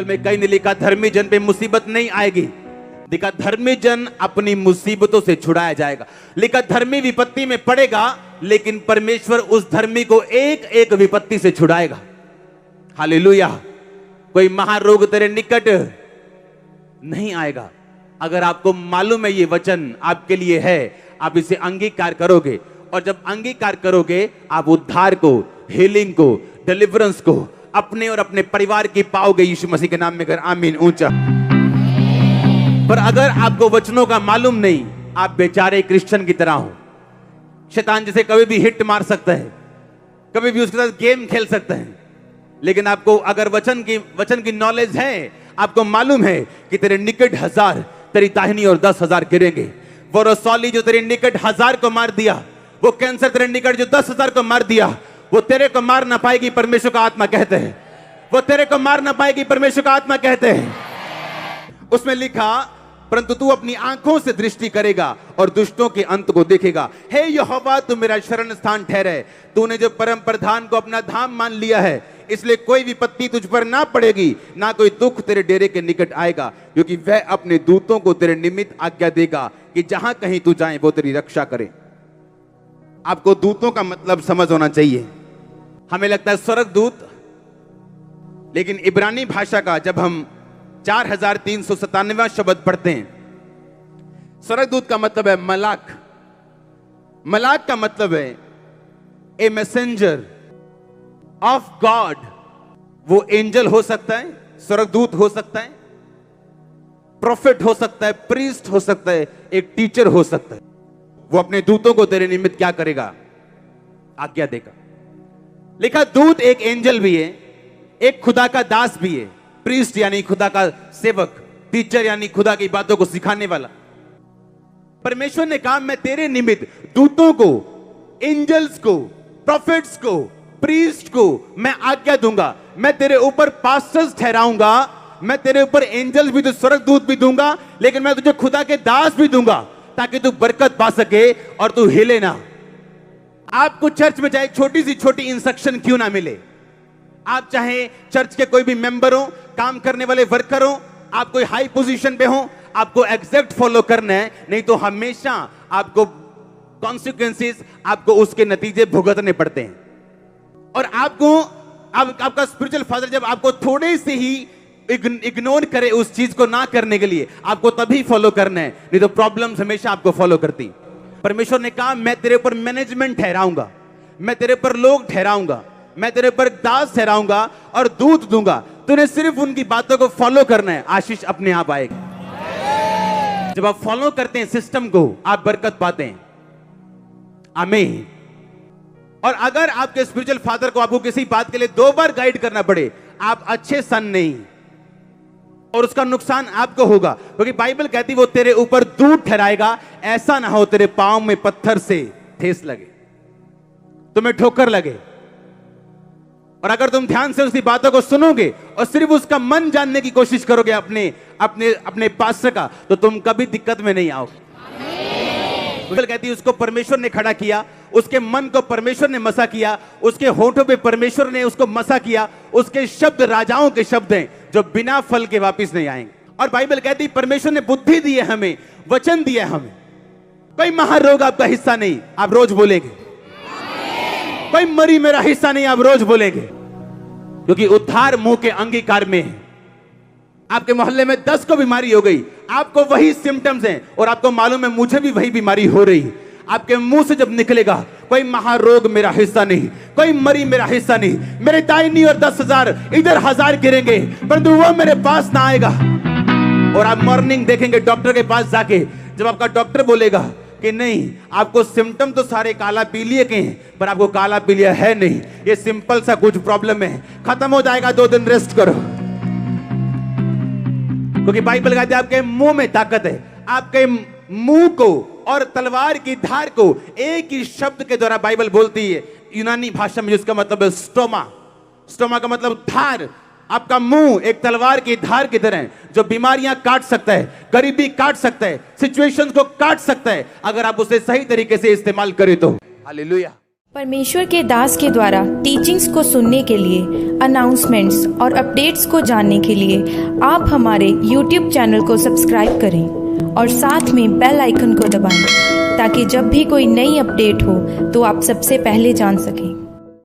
Bible में कहीं नहीं लिखा धर्मी जन पे मुसीबत नहीं आएगी। लिखा धर्मी जन अपनी मुसीबतों से छुड़ाया जाएगा। लिखा धर्मी विपत्ति में पड़ेगा, लेकिन परमेश्वर उस धर्मी को एक एक विपत्ति से छुड़ाएगा। हालेलुया। कोई महारोग तेरे निकट नहीं आएगा। अगर आपको मालूम है ये वचन आपके लिए है, आप इसे अंगीकार करोगे, और जब अंगीकार करोगे आप उद्धार को, हीलिंग को, डिलीवरेंस को अपने और अपने परिवार की पाओगे यीशु मसीह के नाम में। कर आमीन ऊंचा। पर अगर आपको वचनों का मालूम नहीं, आप बेचारे क्रिश्चियन की तरह हो। शैतान जिसे कभी भी हिट मार सकता है, कभी भी उसके साथ गेम खेल सकता है, लेकिन आपको अगर वचन की नॉलेज है, आपको मालूम है कि तेरे निकट 1000 तेरी दाहिनी और 10,000 गिरेंगे। वो रसौली जो तेरे निकट 1000 को मार दिया, वो कैंसर तेरे निकट जो 10,000 को मार दिया, वो तेरे को मार ना पाएगी, परमेश्वर का आत्मा कहते हैं। वो तेरे को मार ना पाएगी, परमेश्वर का आत्मा कहते हैं। उसमें लिखा परंतु तू अपनी आंखों से दृष्टि करेगा और दुष्टों के अंत को देखेगा। हे यहोवा, तू मेरा शरण स्थान ठहरे। तूने जो परम प्रधान को अपना धाम मान लिया है, इसलिए कोई विपत्ति तुझ पर ना पड़ेगी, ना कोई दुख तेरे डेरे के निकट आएगा, क्योंकि वह अपने दूतों को तेरे निमित्त आज्ञा देगा कि जहां कहीं तू जाए वो तेरी रक्षा करे। आपको दूतों का मतलब समझ होना चाहिए। हमें लगता है स्वर्गदूत, लेकिन इब्रानी भाषा का जब हम 4397वां शब्द पढ़ते हैं, स्वर्गदूत का मतलब है मलाक। मलाक का मतलब है ए मैसेंजर ऑफ गॉड। वो एंजल हो सकता है, स्वर्गदूत हो सकता है, प्रोफेट हो सकता है, प्रीस्ट हो सकता है, एक टीचर हो सकता है। वो अपने दूतों को तेरे निमित्त क्या करेगा? आज्ञा देगा। लिखा दूत एक एंजल भी है, एक खुदा का दास भी है। प्रीस्ट यानी खुदा का सेवक, टीचर यानी खुदा की बातों को सिखाने वाला। परमेश्वर ने कहा मैं तेरे निमित्त दूतों को, एंजल्स को, प्रोफेट्स को, प्रीस्ट को मैं आज्ञा दूंगा। मैं तेरे ऊपर पास्टर्स ठहराऊंगा, मैं तेरे ऊपर एंजल्स भी, तो स्वर्गदूत भी दूंगा, लेकिन मैं तुझे खुदा के दास भी दूंगा, ताकि तू बरकत पा सके और तू हिले ना। आपको चर्च में चाहे छोटी सी छोटी इंस्ट्रक्शन क्यों ना मिले, आप चाहे चर्च के कोई भी मेंबर हो, काम करने वाले वर्कर हो, आप कोई हाई पोजीशन पे हो, आपको एग्जैक्ट फॉलो करना है, नहीं तो हमेशा आपको कॉन्सिक्वेंसेस, आपको उसके नतीजे भुगतने पड़ते हैं। और आपका स्पिरिचुअल फादर जब आपको थोड़े से ही इग्नोर करे उस चीज को ना करने के लिए, आपको तभी फॉलो करना है, नहीं तो प्रॉब्लम्स हमेशा आपको फॉलो करती। परमेश्वर ने कहा मैं तेरे ऊपर मैनेजमेंट ठहराऊंगा, मैं तेरे ऊपर लोग ठहराऊंगा, मैं तेरे ऊपर दास ठहराऊंगा और दूत दूंगा। तूने सिर्फ उनकी बातों को फॉलो करना है, आशीष अपने आप आएगी। जब आप फॉलो करते हैं सिस्टम को, आप बरकत पाते हैं। आमीन। और अगर आपके स्पिरिचुअल फादर को आपको किसी बात के लिए 2 बार गाइड करना पड़े, आप अच्छे सन नहीं, और उसका नुकसान आपको होगा, क्योंकि बाइबल कहती वो तेरे ऊपर दूत ठहराएगा, ऐसा ना हो तेरे पांव में पत्थर से ठेस लगे, तुम्हें ठोकर लगे। और अगर तुम ध्यान से उसकी बातों को सुनोगे और सिर्फ उसका मन जानने की कोशिश करोगे अपने अपने अपने पास्टर का, तो तुम कभी दिक्कत में नहीं आओगे। बाइबल कहती है उसको परमेश्वर ने खड़ा किया, उसके मन को परमेश्वर ने मसा किया, उसके होठों पे परमेश्वर ने उसको मसा किया। उसके शब्द राजाओं के शब्द हैं जो बिना फल के वापस नहीं आएंगे। और बाइबल कहती है परमेश्वर ने बुद्धि दी है हमें, वचन दिया है हमें। कोई महारोग आपका हिस्सा नहीं, आप रोज बोलेंगे। कोई मरी मेरा हिस्सा नहीं, आप रोज बोलेंगे, क्योंकि उद्धार मुंह के अंगीकार में है। आपके मोहल्ले में 10 को बीमारी हो गई, आपको वही सिम्टम्स हैं, और आपको मालूम है मुझे भी वही बीमारी हो रही। आपके मुंह से जब निकलेगा कोई महारोग मेरा हिस्सा नहीं, कोई मरी मेरा हिस्सा नहीं, मेरे दाहिनी और 10,000 इधर 1000 गिरेंगे, परंतु वो मेरे पास ना आएगा। और आप मॉर्निंग देखेंगे डॉक्टर के पास जाके, जब आपका डॉक्टर बोलेगा कि नहीं आपको सिम्टम तो सारे काला पीलिया के हैं, पर आपको काला पीलिया है नहीं, ये सिंपल सा कुछ प्रॉब्लम है, खत्म हो जाएगा, 2 दिन रेस्ट करो। क्योंकि बाइबल कहती है आपके मुंह में ताकत है। आपके मुंह को और तलवार की धार को एक ही शब्द के द्वारा बाइबल बोलती है यूनानी भाषा में, जिसका मतलब है स्टोमा। स्टोमा का मतलब धार। आपका मुंह एक तलवार की धार की तरह है, जो बीमारियां काट सकता है, गरीबी काट सकता है, सिचुएशंस को काट सकता है, अगर आप उसे सही तरीके से इस्तेमाल करें तो। हालेलुया। परमेश्वर के दास के द्वारा टीचिंग्स को सुनने के लिए, अनाउंसमेंट्स और अपडेट्स को जानने के लिए आप हमारे YouTube चैनल को सब्सक्राइब करें और साथ में बेल आइकन को दबाएं ताकि जब भी कोई नई अपडेट हो तो आप सबसे पहले जान सकें।